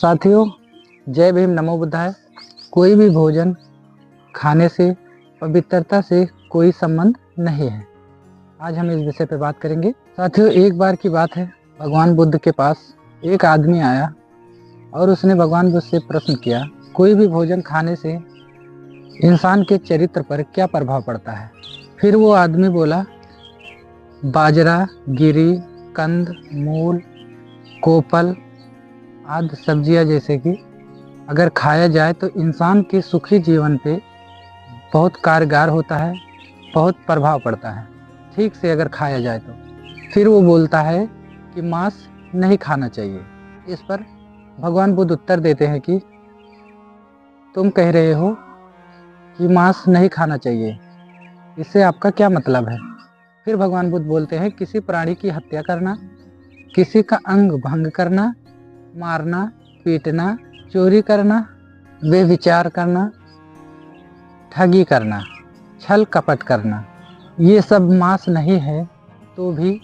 साथियों, जय भीम, नमो बुद्धाय। कोई भी भोजन खाने से पवित्रता से कोई संबंध नहीं है। आज हम इस विषय पर बात करेंगे। साथियों, एक बार की बात है, भगवान बुद्ध के पास एक आदमी आया और उसने भगवान बुद्ध से प्रश्न किया, कोई भी भोजन खाने से इंसान के चरित्र पर क्या प्रभाव पड़ता है। फिर वो आदमी बोला, बाजरा, गिरी, कंद, मूल, कोपल आदि सब्जियां जैसे कि अगर खाया जाए तो इंसान के सुखी जीवन पे बहुत कारगर होता है, बहुत प्रभाव पड़ता है, ठीक से अगर खाया जाए तो। फिर वो बोलता है कि मांस नहीं खाना चाहिए। इस पर भगवान बुद्ध उत्तर देते हैं कि तुम कह रहे हो कि मांस नहीं खाना चाहिए, इससे आपका क्या मतलब है। फिर भगवान बुद्ध बोलते हैं, किसी प्राणी की हत्या करना, किसी का अंग भंग करना, मारना, पीटना, चोरी करना, बेविचार करना, ठगी करना, छल कपट करना, ये सब मांस नहीं है तो भी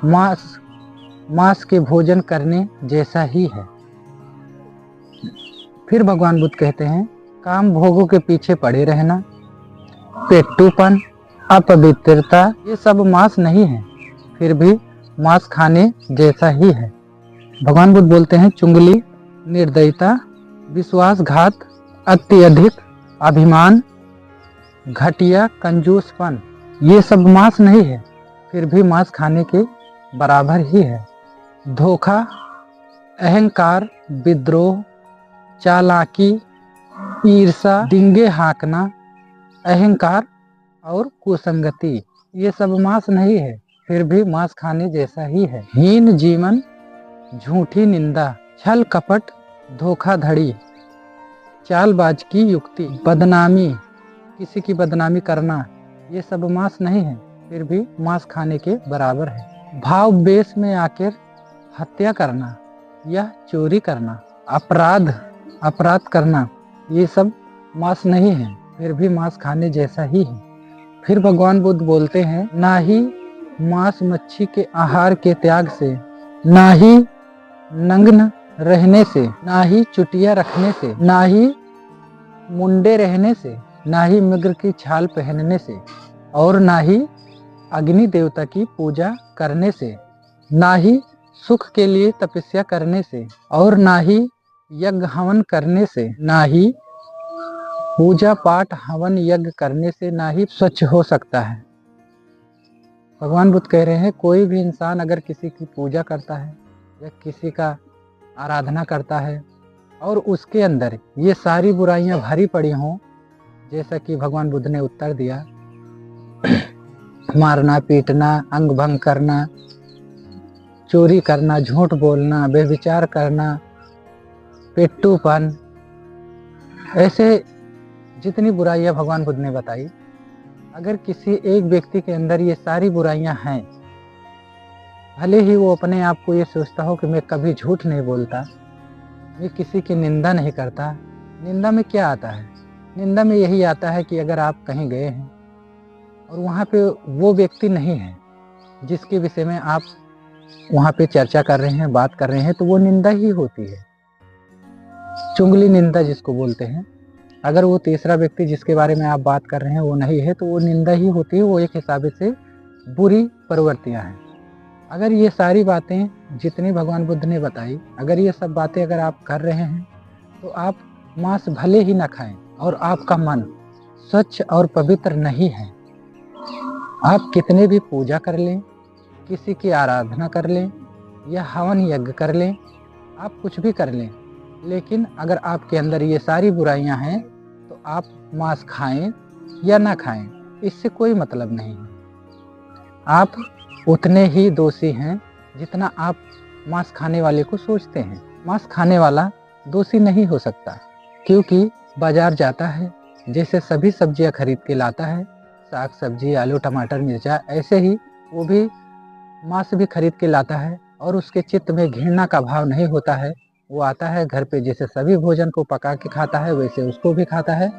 मांस के भोजन करने जैसा ही है। फिर भगवान बुद्ध कहते हैं, काम भोगों के पीछे पड़े रहना, पेट्टूपन, अपवित्रता, ये सब मांस नहीं है, फिर भी मांस खाने जैसा ही है। भगवान बुद्ध बोलते हैं, चुंगली, निर्दयता, विश्वासघात, अत्यधिक अभिमान, घटिया कंजूसपन, ये सब मांस नहीं है, फिर भी मांस खाने के बराबर ही है। धोखा, अहंकार, विद्रोह, चालाकी, ईर्ष्या, डिंगे हाँकना, अहंकार और कुसंगति, ये सब मांस नहीं है, फिर भी मांस खाने जैसा ही है। हीन जीवन, झूठी निंदा, छल कपट, धोखाधड़ी, चालबाज की युक्ति, बदनामी, किसी की बदनामी करना, ये सब मांस नहीं है, फिर भी मांस खाने के बराबर है। भाव बेस में आकर हत्या करना या चोरी करना, अपराध करना, ये सब मांस नहीं है, फिर भी मांस खाने जैसा ही है। फिर भगवान बुद्ध बोलते हैं, ना ही मांस मच्छी के आहार के त्याग से, ना ही नग्न रहने से, ना ही चुटिया रखने से, ना ही मुंडे रहने से, ना ही मृग की छाल पहनने से, और ना ही अग्नि देवता की पूजा करने से, ना ही सुख के लिए तपस्या करने से, और ना ही यज्ञ हवन करने से, ना ही पूजा पाठ हवन यज्ञ करने से, ना ही स्वच्छ हो सकता है। भगवान बुद्ध कह रहे हैं, कोई भी इंसान अगर किसी की पूजा करता है या किसी का आराधना करता है और उसके अंदर ये सारी बुराइयां भरी पड़ी हों, जैसा कि भगवान बुद्ध ने उत्तर दिया, मारना, पीटना, अंग भंग करना, चोरी करना, झूठ बोलना, बेविचार करना, पेट्टूपन, ऐसे जितनी बुराइयां भगवान बुद्ध ने बताई, अगर किसी एक व्यक्ति के अंदर ये सारी बुराइयां हैं, भले ही वो अपने आप को ये सोचता हो कि मैं कभी झूठ नहीं बोलता, मैं किसी की निंदा नहीं करता। निंदा में क्या आता है? निंदा में यही आता है कि अगर आप कहीं गए हैं और वहाँ पे वो व्यक्ति नहीं है जिसके विषय में आप वहाँ पे चर्चा कर रहे हैं, बात कर रहे हैं, तो वो निंदा ही होती है। चुंगली निंदा जिसको बोलते हैं। अगर वो तीसरा व्यक्ति जिसके बारे में आप बात कर रहे हैं वो नहीं है तो वो निंदा ही होती है, वो एक हिसाब से बुरी प्रवृत्तियाँ हैं। अगर ये सारी बातें जितनी भगवान बुद्ध ने बताई, अगर ये सब बातें अगर आप कर रहे हैं तो आप मांस भले ही ना खाएं और आपका मन स्वच्छ और पवित्र नहीं है। आप कितने भी पूजा कर लें, किसी की आराधना कर लें या हवन यज्ञ कर लें, आप कुछ भी कर लें, लेकिन अगर आपके अंदर ये सारी बुराइयां हैं तो आप मांस खाएं या ना खाएं, इससे कोई मतलब नहीं है। आप उतने ही दोषी हैं जितना आप मांस खाने वाले को सोचते हैं। मांस खाने वाला दोषी नहीं हो सकता, क्योंकि बाजार जाता है, जैसे सभी सब्जियां खरीद के लाता है, साग सब्जी, आलू, टमाटर, मिर्चा, ऐसे ही वो भी मांस भी खरीद के लाता है और उसके चित्त में घृणा का भाव नहीं होता है। वो आता है घर पे, जैसे सभी भोजन को पका के खाता है वैसे उसको भी खाता है।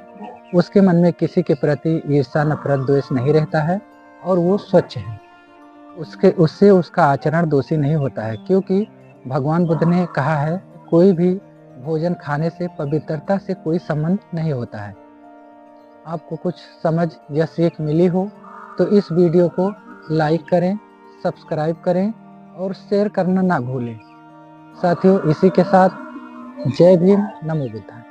उसके मन में किसी के प्रति ईर्ष्या, नफरत, द्वेष नहीं रहता है और वो स्वच्छ है। उससे उसका आचरण दोषी नहीं होता है, क्योंकि भगवान बुद्ध ने कहा है, कोई भी भोजन खाने से पवित्रता से कोई संबंध नहीं होता है। आपको कुछ समझ या सीख मिली हो तो इस वीडियो को लाइक करें, सब्सक्राइब करें और शेयर करना ना भूलें। साथियों, इसी के साथ जय भीम, नमो बुद्धाय।